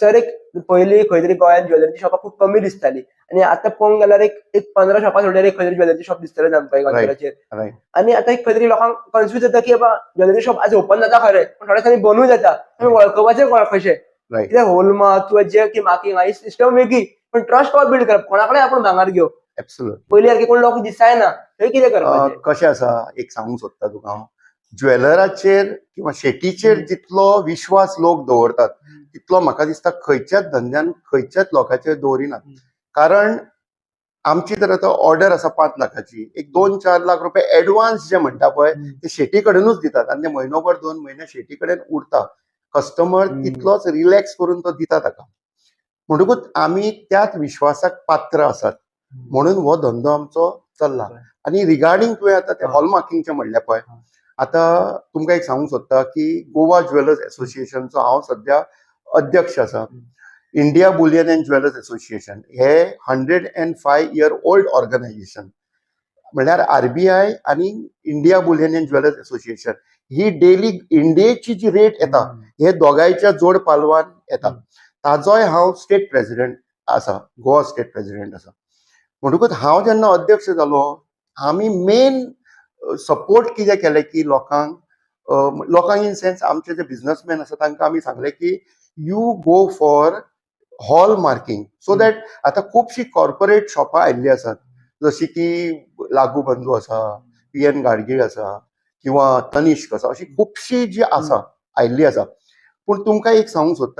तर एक पयलीं खंय तरी गोंयांत ज्वेलरीची शॉपां खूब कमी दिसतालीं आनी आतां पळोवंक गेल्यार एक 15 शॉपां सोडल्यार एक खंय तरी ज्वेलरीची शॉप दिसतलें आमकां एक रायट अंतराचेर. रायट आनी आतां एक खंय तरी लोकांक कन्फ्यूज जाता की बाबा ज्वेलरी शॉप आज ओपन जाता खरें पूण थोड्या दिसांनी बंदूय जाता. आमी वळखुपाचें कशें? रायट कित्याक हॉलमार्क किंवा जे की मार्किंग ही सिस्टम वेगळी पण ट्रस्ट कशें बिल्ड करप? कोणा कडेन आपूण भांगर घेवप? एब्सोल्युटली. पयलीं सारके कोण लोक दिसायना. थंय कितें करपाचें? कशें आसा एक सांगूंक सोदता तुका हांव, ज्वेलराचेर किंवा शेटीचेर जितलो विश्वास लोक दवरतात तितलो म्हाका दिसता खंयच्याच धंद्यान खंयच्याच लोकांचेर दवरिनात. कारण आमची तर आतां ऑर्डर आसा 5 लाखाची, एक 2-4 लाख रुपया एडवान्स जे म्हणटा पळय ते शेटी कडेनूच दितात आनी ते म्हयनोभर 2 म्हयने शेटी कडेन उरता. कस्टमर तितलोच रिलॅक्स करून तो दिता ताका. म्हणटकूच आमी त्याच विश्वासाक पात्र आसात म्हणून हो धंदो आमचो चल्ला. आनी रिगार्डिंग तुवें आतां ते हॉलमार्किंगचें म्हणलें पळय, आतां तुमकां एक सांगूंक सोदता की गोवा ज्वेलर्स एसोसिएशनचो हांव सध्या अध्यक्ष आसा. India bullion and jewellers association हे 105 इयर ओल्ड ऑर्गनायझेशन. म्हणल्यार आरबीआय आनी India bullion and jewellers association ही डेली इंडियेची जी रेट येता हे दोगांयच्या जोड पालवान येता. ताजोय हांव स्टेट प्रेसिडेंट आसा, गोवा स्टेट प्रेसिडेंट आसा. म्हणटकूच हांव जेन्ना अध्यक्ष जालो आमी मेन सपोर्ट कितें केलें की लोकांक इन सेन्स आमचे जे बिझनेसमॅन आसा तांकां आमी सांगलें की you go for hall marking so that आतां खुबशीं कॉर्पोरेट शॉपां आयिल्लीं आसात जशी की लागू बंधू आसा, PN गाडगीळ आसा किंवा तनिष्क आसा, अशी खुबशीं जी आसा आयिल्लीं आसा. पूण तुमकां एक सांगूंक सोदता